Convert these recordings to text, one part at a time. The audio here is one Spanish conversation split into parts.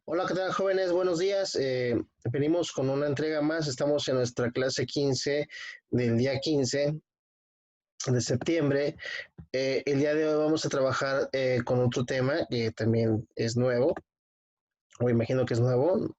Hola, ¿qué tal, jóvenes? Buenos días. Venimos con una entrega más. Estamos en nuestra clase 15 del día 15 de septiembre. El día de hoy vamos a trabajar con otro tema que también es nuevo, o imagino que es nuevo.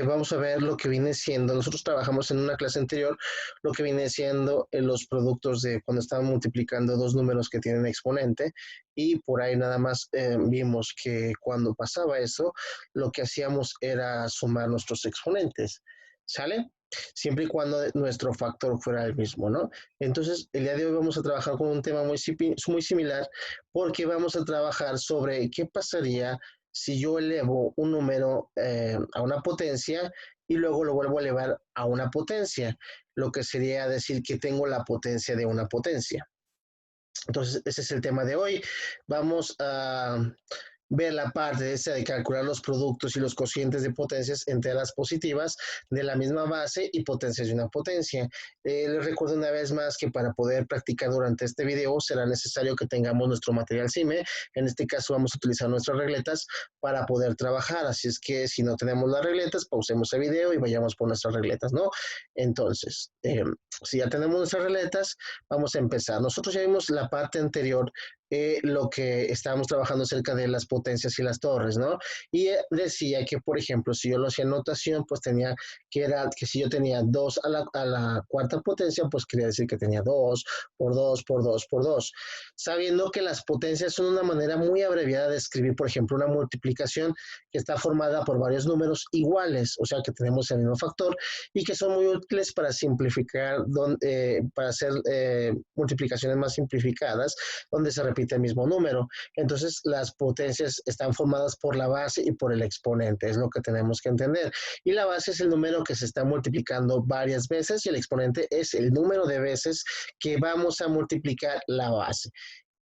Vamos a ver lo que viene siendo. Nosotros trabajamos en una clase anterior, lo que viene siendo los productos de cuando estaban multiplicando dos números que tienen exponente, y por ahí nada más vimos que cuando pasaba eso, lo que hacíamos era sumar nuestros exponentes, ¿sale? Siempre y cuando nuestro factor fuera el mismo, ¿no? Entonces, el día de hoy vamos a trabajar con un tema muy similar, porque vamos a trabajar sobre qué pasaría si yo elevo un número a una potencia y luego lo vuelvo a elevar a una potencia, lo que sería decir que tengo la potencia de una potencia. Entonces, ese es el tema de hoy. Vamos a ver la parte esa de calcular los productos y los cocientes de potencias enteras positivas de la misma base y potencias de una potencia. Les recuerdo una vez más que para poder practicar durante este video será necesario que tengamos nuestro material CIME. En este caso vamos a utilizar nuestras regletas para poder trabajar. Así es que si no tenemos las regletas, pausemos el video y vayamos por nuestras regletas, ¿no? Entonces, si ya tenemos nuestras regletas, vamos a empezar. Nosotros ya vimos la parte anterior, lo que estábamos trabajando acerca de las potencias y las torres, ¿no? Y decía que, por ejemplo, si yo lo hacía en notación, pues tenía que si yo tenía 2 a la cuarta potencia, pues quería decir que tenía 2 por 2 por 2 por 2. Sabiendo que las potencias son una manera muy abreviada de escribir, por ejemplo, una multiplicación que está formada por varios números iguales, o sea que tenemos el mismo factor, y que son muy útiles para simplificar, para hacer multiplicaciones más simplificadas, donde se repite el mismo número. Entonces, las potencias están formadas por la base y por el exponente, es lo que tenemos que entender. Y la base es el número que se está multiplicando varias veces y el exponente es el número de veces que vamos a multiplicar la base.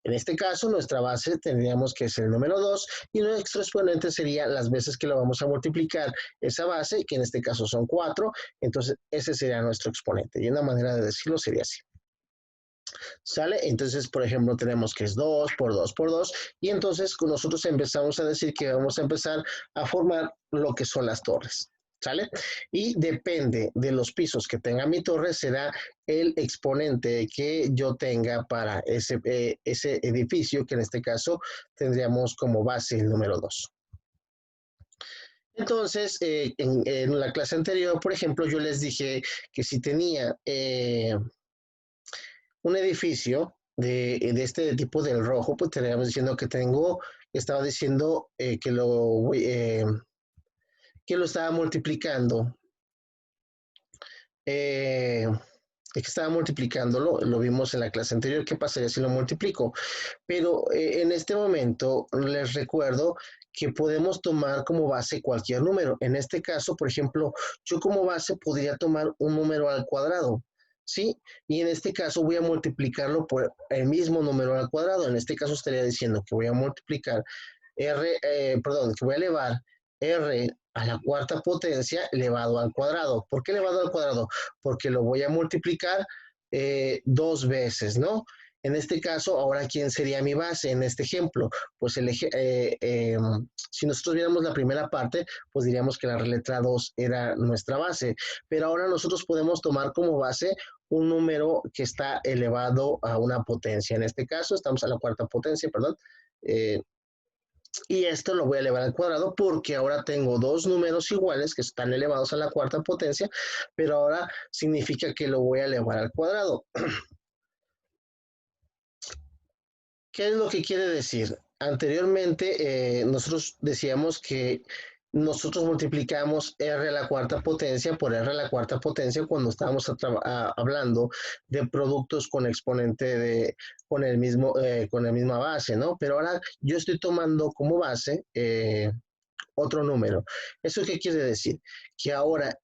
En este caso, nuestra base tendríamos que ser el número 2 y nuestro exponente sería las veces que lo vamos a multiplicar esa base, que en este caso son 4. Entonces ese sería nuestro exponente. Y una manera de decirlo sería así. ¿Sale? Entonces, por ejemplo, tenemos que es 2 por 2 por 2 y entonces nosotros empezamos a decir que vamos a empezar a formar lo que son las torres. ¿Sale? Y depende de los pisos que tenga mi torre, será el exponente que yo tenga para ese edificio, que en este caso tendríamos como base el número 2. Entonces, en la clase anterior, por ejemplo, yo les dije que si tenía un edificio de este tipo del rojo, pues estaríamos diciendo que estaba diciendo que lo estaba multiplicando, eh, es que estaba multiplicándolo, lo vimos en la clase anterior, ¿qué pasaría si lo multiplico? Pero en este momento les recuerdo que podemos tomar como base cualquier número. En este caso, por ejemplo, yo como base podría tomar un número al cuadrado, ¿sí? Y en este caso voy a multiplicarlo por el mismo número al cuadrado. En este caso estaría diciendo que voy a multiplicar que voy a elevar R a la cuarta potencia elevado al cuadrado. ¿Por qué elevado al cuadrado? Porque lo voy a multiplicar dos veces, ¿no? En este caso, ahora, ¿quién sería mi base en este ejemplo? Pues si nosotros viéramos la primera parte, pues diríamos que la letra 2 era nuestra base. Pero ahora nosotros podemos tomar como base un número que está elevado a una potencia. En este caso, estamos a la cuarta potencia, perdón. Eh, y esto lo voy a elevar al cuadrado porque ahora tengo dos números iguales que están elevados a la cuarta potencia, pero ahora significa que lo voy a elevar al cuadrado. ¿Qué es lo que quiere decir? Anteriormente nosotros decíamos que nosotros multiplicamos r a la cuarta potencia por r a la cuarta potencia cuando estábamos hablando de productos con exponente con la misma base, ¿no? Pero ahora yo estoy tomando como base otro número. ¿Eso qué quiere decir? Que ahora,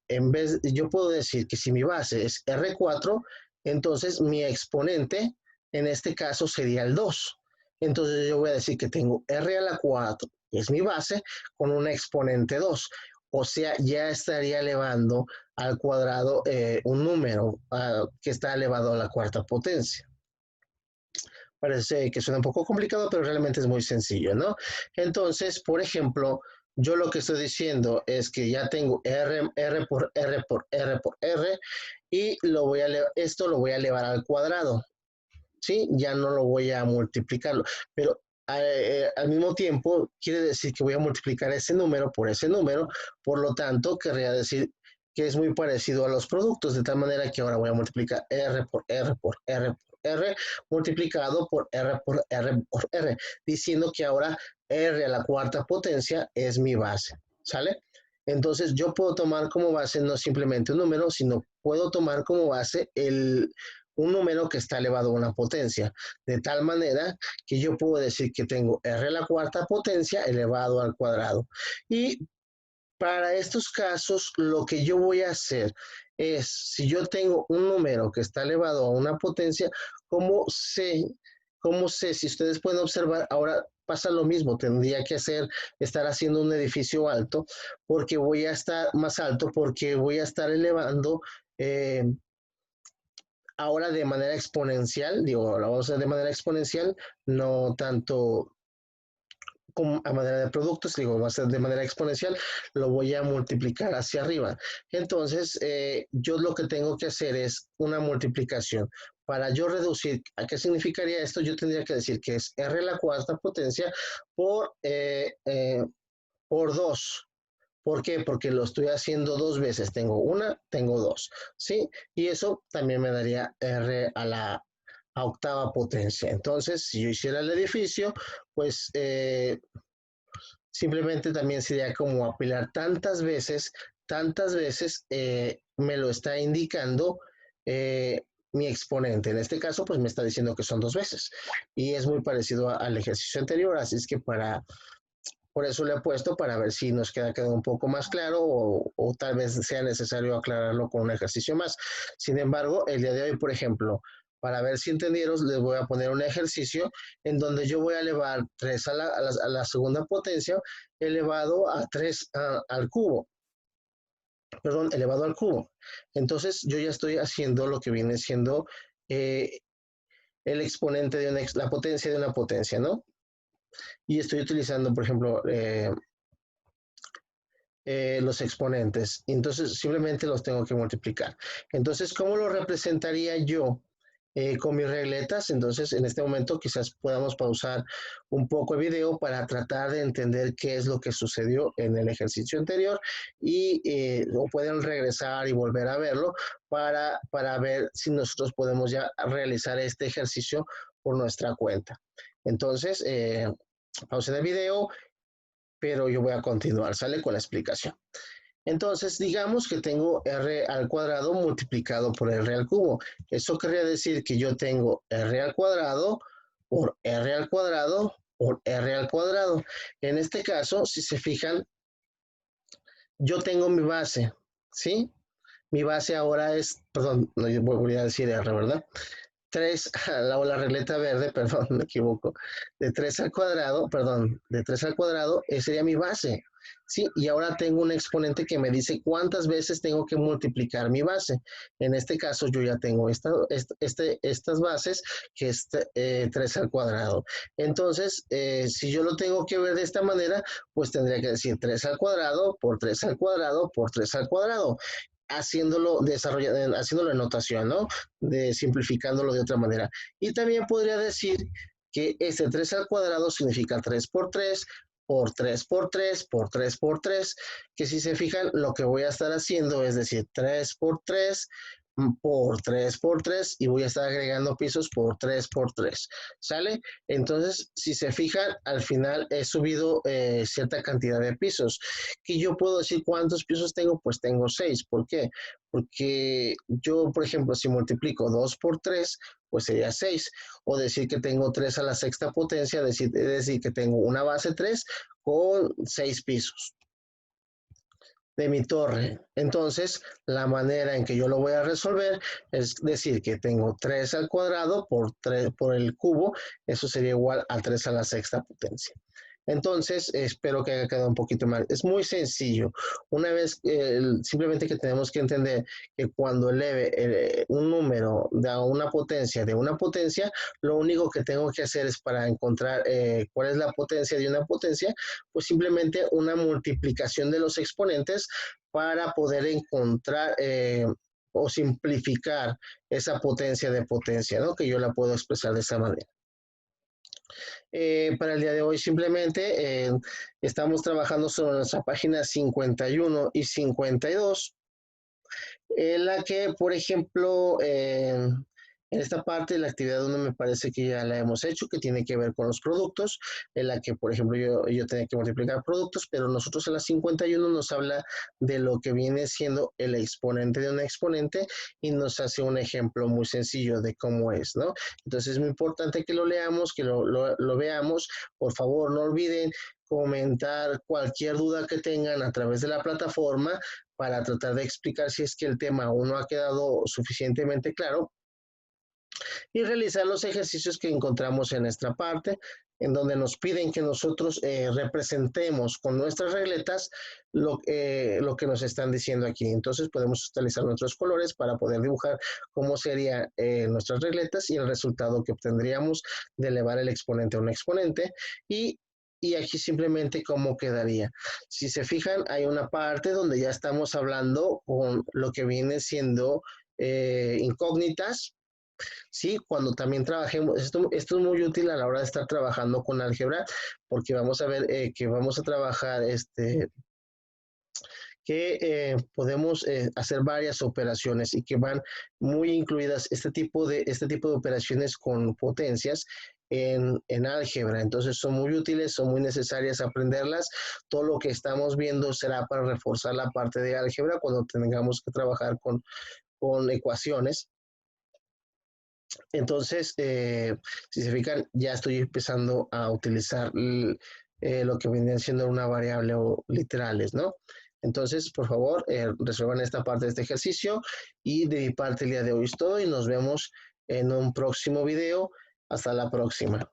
yo puedo decir que si mi base es R4, entonces mi exponente, en este caso, sería el 2. Entonces yo voy a decir que tengo R a la 4, que es mi base, con una exponente 2. O sea, ya estaría elevando al cuadrado un número que está elevado a la cuarta potencia. Parece que suena un poco complicado, pero realmente es muy sencillo, ¿no? Entonces, por ejemplo, yo lo que estoy diciendo es que ya tengo R por R por R por R y esto lo voy a elevar al cuadrado, ¿sí? Ya no lo voy a multiplicarlo, pero al mismo tiempo quiere decir que voy a multiplicar ese número, por lo tanto querría decir que es muy parecido a los productos, de tal manera que ahora voy a multiplicar R por R por R por R multiplicado por R por R por R, diciendo que ahora R a la cuarta potencia es mi base, ¿sale? Entonces yo puedo tomar como base no simplemente un número, sino puedo tomar como base un número que está elevado a una potencia, de tal manera que yo puedo decir que tengo R a la cuarta potencia elevado al cuadrado. Y para estos casos, lo que yo voy a hacer es, si yo tengo un número que está elevado a una potencia, ¿cómo sé? ¿Cómo sé? Si ustedes pueden observar, ahora pasa lo mismo, tendría que estar haciendo un edificio alto, porque voy a estar más alto, porque voy a estar elevando ahora de manera exponencial, digo, la vamos a hacer de manera exponencial, no tanto como a manera de productos, digo, va a ser de manera exponencial, lo voy a multiplicar hacia arriba. Entonces, yo lo que tengo que hacer es una multiplicación. Para yo reducir, ¿a qué significaría esto? Yo tendría que decir que es R a la cuarta potencia por 2. ¿Por qué? Porque lo estoy haciendo dos veces. Tengo una, tengo dos, ¿sí? Y eso también me daría R a la octava potencia. Entonces, si yo hiciera el edificio, pues simplemente también sería como apilar tantas veces me lo está indicando mi exponente. En este caso, pues me está diciendo que son dos veces. Y es muy parecido al ejercicio anterior, así es que por eso le he puesto para ver si nos queda un poco más claro o tal vez sea necesario aclararlo con un ejercicio más. Sin embargo, el día de hoy, por ejemplo, para ver si entendieron, les voy a poner un ejercicio en donde yo voy a elevar 3 a la segunda potencia elevado a 3 al cubo. Perdón, elevado al cubo. Entonces yo ya estoy haciendo lo que viene siendo el exponente de la potencia de una potencia, ¿no? Y estoy utilizando, por ejemplo, los exponentes. Entonces simplemente los tengo que multiplicar. Entonces, ¿cómo lo representaría yo con mis regletas? Entonces, en este momento quizás podamos pausar un poco el video para tratar de entender qué es lo que sucedió en el ejercicio anterior y o pueden regresar y volver a verlo para ver si nosotros podemos ya realizar este ejercicio por nuestra cuenta. Entonces, pausen el video, pero yo voy a continuar, ¿sale? Con la explicación. Entonces, digamos que tengo R al cuadrado multiplicado por R al cubo. Eso querría decir que yo tengo R al cuadrado por R al cuadrado por R al cuadrado. En este caso, si se fijan, yo tengo mi base, ¿sí? Mi base ahora es, perdón, no, yo voy a decir R, ¿verdad? 3, la regleta verde, perdón, me equivoco, de 3 al cuadrado, perdón, de 3 al cuadrado, esa sería mi base, ¿sí? Y ahora tengo un exponente que me dice cuántas veces tengo que multiplicar mi base. En este caso yo ya tengo estas bases, que es 3 al cuadrado. Entonces, si yo lo tengo que ver de esta manera, pues tendría que decir 3 al cuadrado por 3 al cuadrado por 3 al cuadrado haciéndolo en notación, ¿no? Simplificándolo de otra manera. Y también podría decir que este 3 al cuadrado significa 3 por 3 por 3 por 3 por 3 por 3, que si se fijan, lo que voy a estar haciendo es decir 3 por 3 por 3 por 3 y voy a estar agregando pisos por 3 por 3, ¿sale? Entonces, si se fijan, al final he subido cierta cantidad de pisos. ¿Que yo puedo decir cuántos pisos tengo? Pues tengo 6. ¿Por qué? Porque yo, por ejemplo, si multiplico 2 por 3, pues sería 6. O decir que tengo 3 a la sexta potencia, es decir que tengo una base 3 con 6 pisos de mi torre. Entonces, la manera en que yo lo voy a resolver es decir que tengo 3 al cuadrado por el cubo, eso sería igual a 3 a la sexta potencia. Entonces, espero que haya quedado un poquito mal. Es muy sencillo. Una vez, simplemente que tenemos que entender que cuando eleve un número de una potencia, lo único que tengo que hacer es para encontrar cuál es la potencia de una potencia, pues simplemente una multiplicación de los exponentes para poder encontrar o simplificar esa potencia de potencia, ¿no? Que yo la puedo expresar de esa manera. Para el día de hoy simplemente estamos trabajando sobre nuestra página 51 y 52, en la que, por ejemplo, en esta parte de la actividad donde me parece que ya la hemos hecho, que tiene que ver con los productos, en la que, por ejemplo, yo tenía que multiplicar productos, pero nosotros en la 51 nos habla de lo que viene siendo el exponente de un exponente y nos hace un ejemplo muy sencillo de cómo es, ¿no? Entonces es muy importante que lo leamos, que lo veamos. Por favor, no olviden comentar cualquier duda que tengan a través de la plataforma para tratar de explicar si es que el tema aún no ha quedado suficientemente claro y realizar los ejercicios que encontramos en esta parte, en donde nos piden que nosotros representemos con nuestras regletas lo que nos están diciendo aquí. Entonces podemos utilizar nuestros colores para poder dibujar cómo serían nuestras regletas y el resultado que obtendríamos de elevar el exponente a un exponente y aquí simplemente cómo quedaría. Si se fijan, hay una parte donde ya estamos hablando con lo que viene siendo incógnitas. Sí, cuando también trabajemos, esto es muy útil a la hora de estar trabajando con álgebra, porque vamos a ver que vamos a trabajar que podemos hacer varias operaciones y que van muy incluidas este tipo de operaciones con potencias en álgebra. Entonces son muy útiles, son muy necesarias aprenderlas. Todo lo que estamos viendo será para reforzar la parte de álgebra cuando tengamos que trabajar con ecuaciones. Entonces, si se fijan, ya estoy empezando a utilizar lo que vendría siendo una variable o literales, ¿no? Entonces, por favor, resuelvan esta parte de este ejercicio y de mi parte el día de hoy es todo y nos vemos en un próximo video. Hasta la próxima.